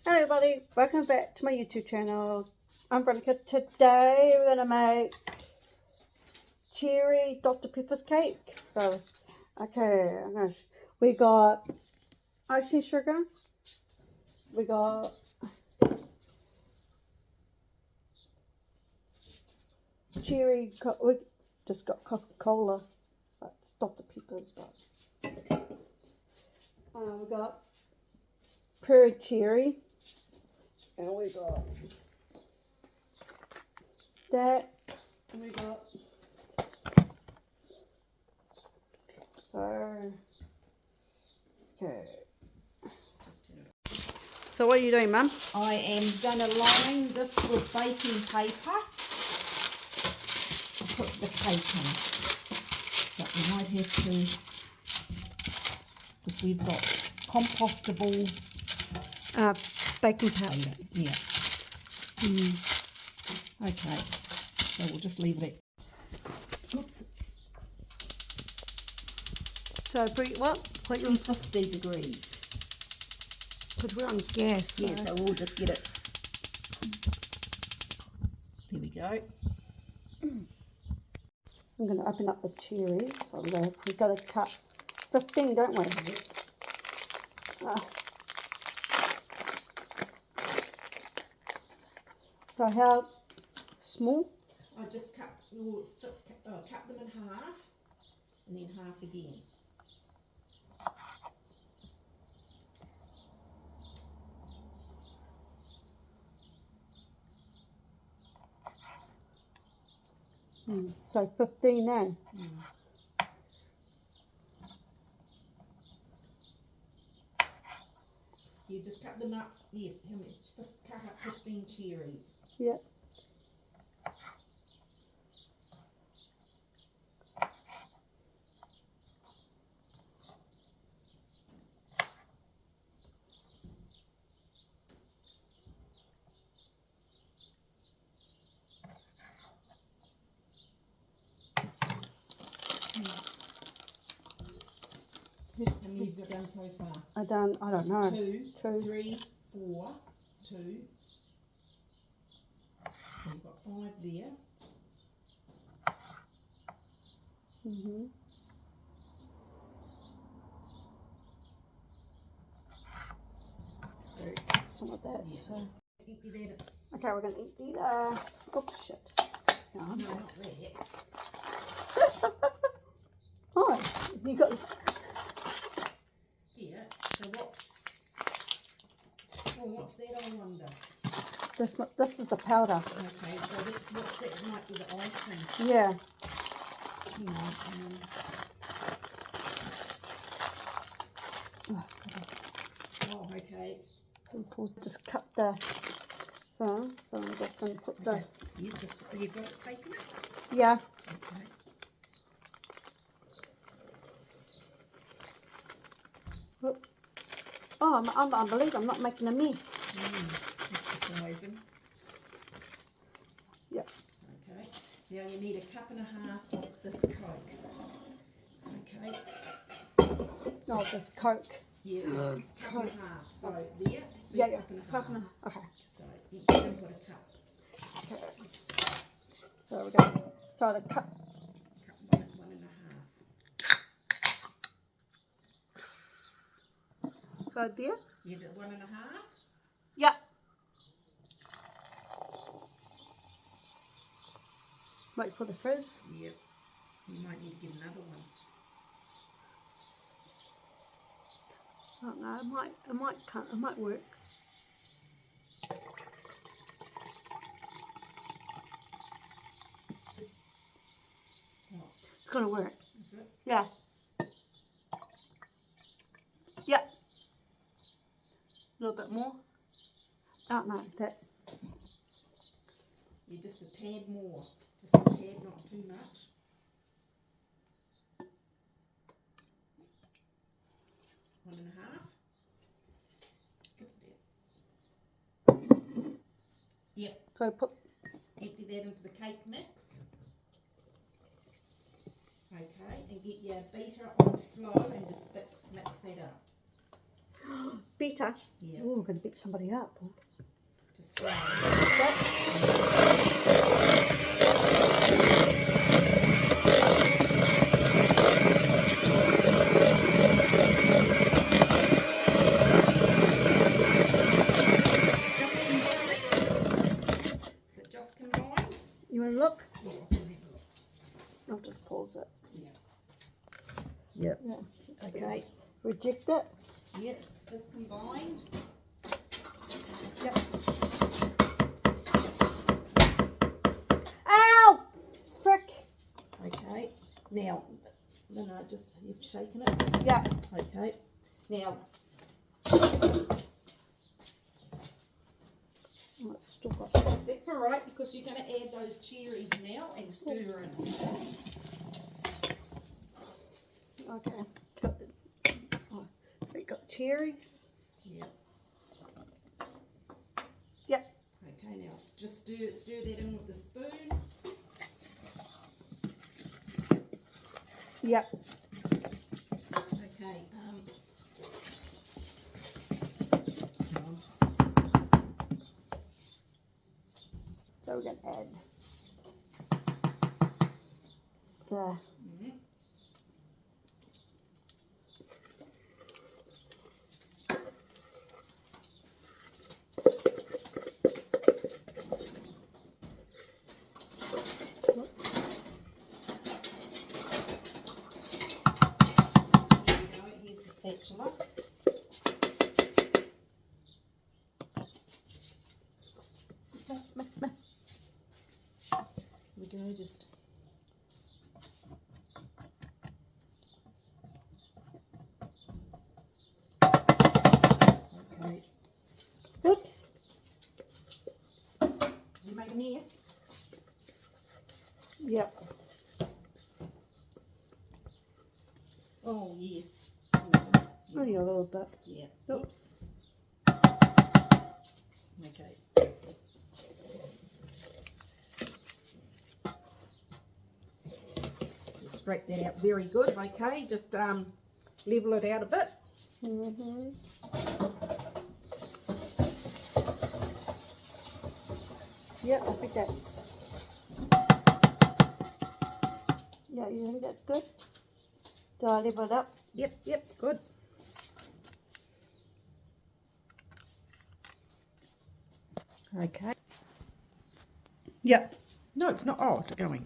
Hey everybody, welcome back to my YouTube channel. I'm Veronica. Today we're going to make cherry Dr. Pepper's cake. So, okay, we got icing sugar, we got we just got Coca-Cola, it's Dr. Pepper's, but we got pure cherry, and we got that, and we got okay. So what are you doing, Mum? I am going to line this with baking paper. Put the cake in. But we might have to, because we've got compostable Baking powder. Yeah. Okay. So we'll just leave it at. Oops. So what? 350 degrees. Because we're on gas. So. Yeah, so we'll just get it. There we go. I'm going to open up the cherries. So we've got to cut 15, don't we? So how small? I just cut them in half and then half again. So 15 now. You just cut them up. Yeah, how many? Cut up 15 cherries. Yeah. How many have you done so far? I don't know. Two, Two. 3, 4, 2. So you've got 5 there. Some of that. Yeah. So. Empty that. Okay, we're going to empty oops, shit. No, not that. Oh, you got this. Yeah, so what's that, I wonder? This is the powder. Okay, so what's that might be the icing. Yeah. Oh, okay. Just cut the thing. So I'm just going to put the. You've got it taken? Yeah. Okay. Oh, I believe I'm not making a mess. That's surprising. Yep. Okay. Now you need a cup and a half of this Coke. Okay. Oh, this Coke. Yeah, it's a cup and a half. So there. Yeah, cup and a half. Okay. So you can put a cup. Okay. So we're going. So the cup. One and a half. So there. You did 1 and a half. Yep. Wait for the frizz. Yep. You might need to get another one. I don't know. It might work. Oh, It's gonna work. is it? Yeah. Yep. A little bit more. I don't know that. Yeah, just a tad more. Just a tad, not too much. One and a half. Yep. So Empty that into the cake mix. Okay, and get your beater on slow and just mix that up. better. Yeah. Oh, I'm going to beat somebody up. Just slowly. Is it just combined? You want to look? Yeah, I can have a look. I'll just pause it. Yeah. Yep. Yeah. Okay. Reject it. Yeah, it's just combined. Yep. Ow! Frick. Okay. Now, no, just you've shaken it. Yeah. Okay. Now, Oh, it's still got. that's all right because you're going to add those cherries now and stir in. Okay. Got the. Oh, we got cherries. Yep. Yep. Okay. Now just stir that in with the spoon. Yep. Okay. So we're going to add the. Mhm. Here we go. Here's the spatula. We go just. Okay. Whoops. You make a mess. Yep. Oh yes. Only a little bit. Yeah. Oops. Okay. Scrape that out very good. Okay, just level it out a bit. Mhm. Yeah, I think that's. Yeah, you think that's good? Do I level it up? Yep, good. Okay. Yep. No, it's not. Oh, it's going.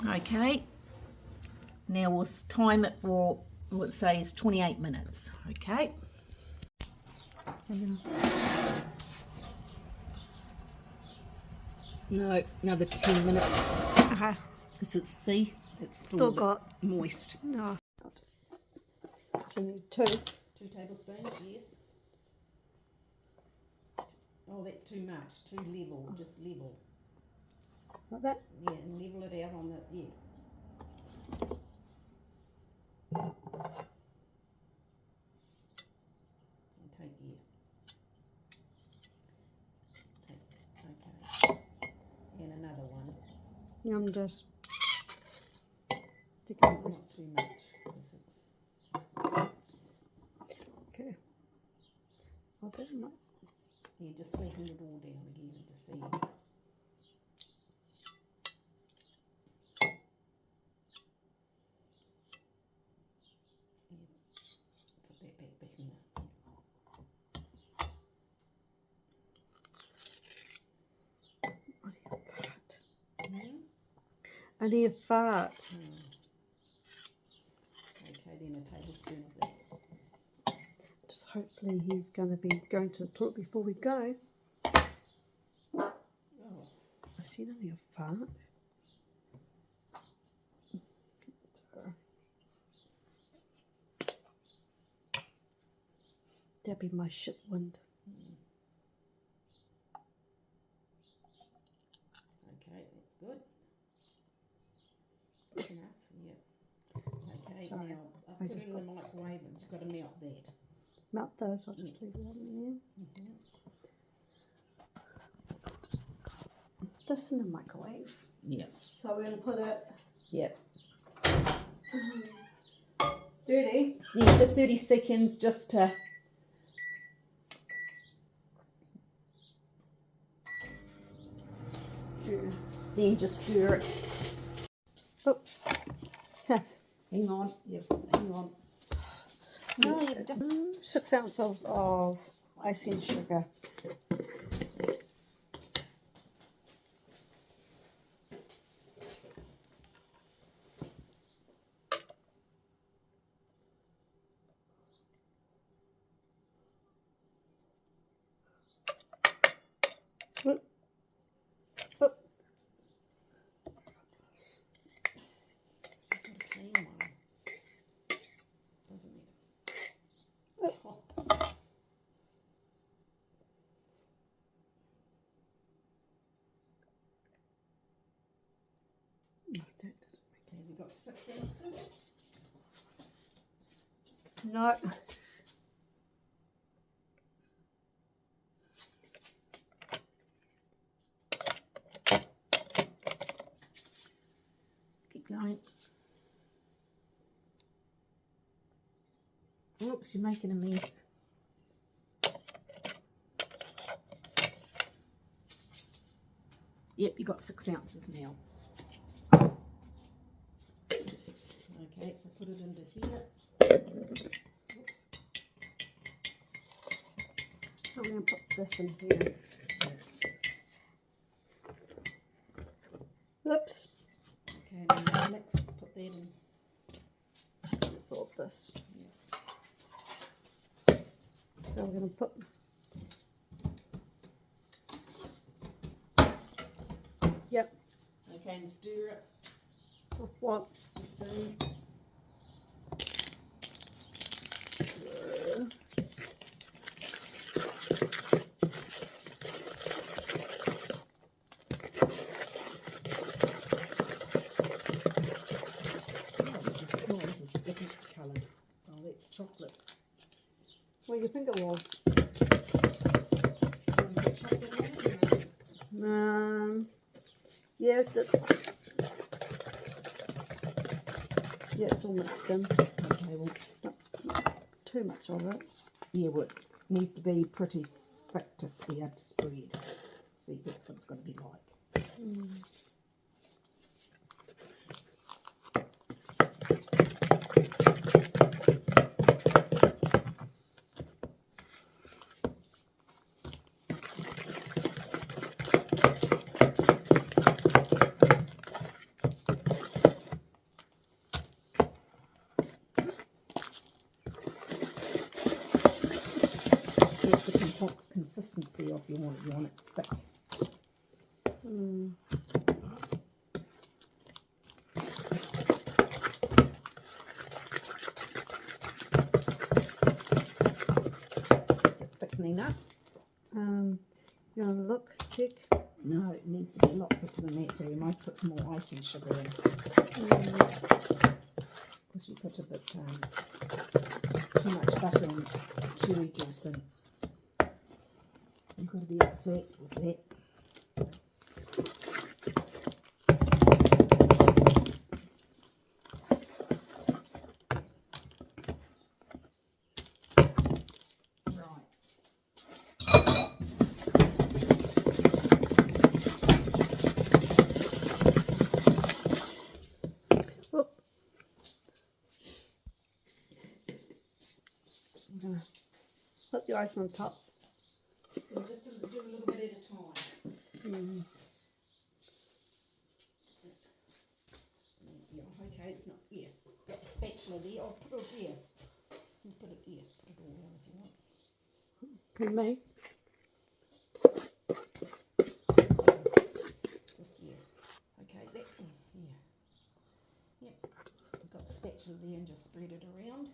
Okay. Now we'll time it for what says 28 minutes. Okay. No, another 10 minutes. Uh-huh. Because it's Still a bit got. moist. No. So you need 2. 2 tablespoons, yes. Oh, that's too much. Too level, just level. Like that? Yeah, and level it out on the, yeah. And take, yeah. Take, okay. And another one. Yeah, I'm just taking Not this. too much, because it's, Okay. I'll do my. yeah, just flatten it all down again to see. Put that back in there. I need a fart. Okay, then a tablespoon of that. Just hopefully he's going to be going to the toilet before we go. Oh, I see only a fart. So, that'd be my shit wind. okay, that's good. That's enough, yeah. Okay, Sorry, now I put just it in the microwave and you've got to melt that. Melt those, I'll just leave it in there. Just in the microwave. Yeah. So we're going to put it Yep. Dirty. Yeah, just 30 seconds just to. Yeah. Then just stir it. Oh. Hang on. Yeah, hang on. No, you just. 6 ounces of icing sugar. Oop. Oop. Clean one. Doesn't need it. Oh. No, that doesn't Okay, you got 6 ounces. make No. Keep going. Oops, you're making a mess. Yep, you got 6 ounces now. Okay, so put it into here. Oops. So I'm going to put this in here. Oops. Okay, then mix, put that in. Put this. Yeah. So we're going to put. Yep. Okay, and stir it With what? with a spoon. Oh, this is different coloured. Oh, that's chocolate. What do you think it was? You want to put chocolate in it, or no? Yeah. Yeah, it's all mixed in. Okay, well, Not too much of it. yeah, well, it needs to be pretty thick to be able to spread. See, that's what it's going to be like. That's the consistency of you want it thick. Is it thickening up? You want to look, check? No, it needs to be a lot thicker than that, so we might put some more icing sugar in. Because you put a bit too much butter and cherry juice in. You've got to be exact with that. Whoop. I'm going to put the ice on top. So just do a little bit at a time. Yeah, okay, it's not, yeah. Got the spatula there, I'll put it here. You put it here, put it all down if you want. For me. Just here. Okay, that's here. Yep. You've got the spatula there and just spread it around.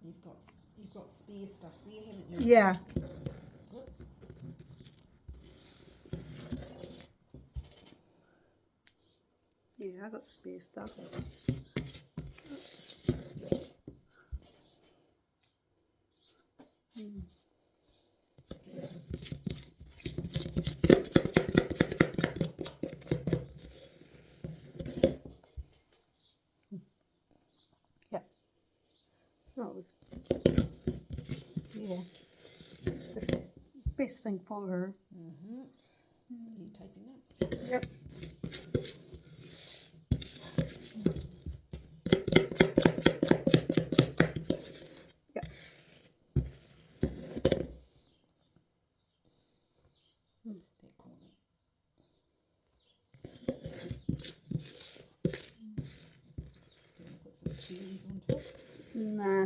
You've got spare stuff there, haven't you? Yeah. Oops. Yeah, I got spare stuff. Oh, yeah. It's the best thing for her. Mm-hmm. Are you taping up? Yep. Yep. That corner. Do you want to put some cherries on top? Nah.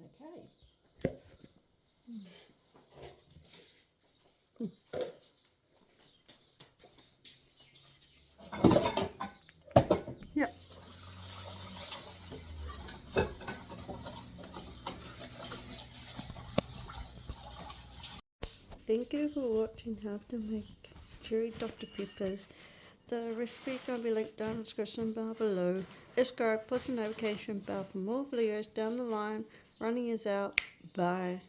Okay. Yep. Thank you for watching how to make cherry Dr. Peppers. The recipe can be linked down in the description bar below. Subscribe, put the notification bell for more videos down the line. Running is out. Bye.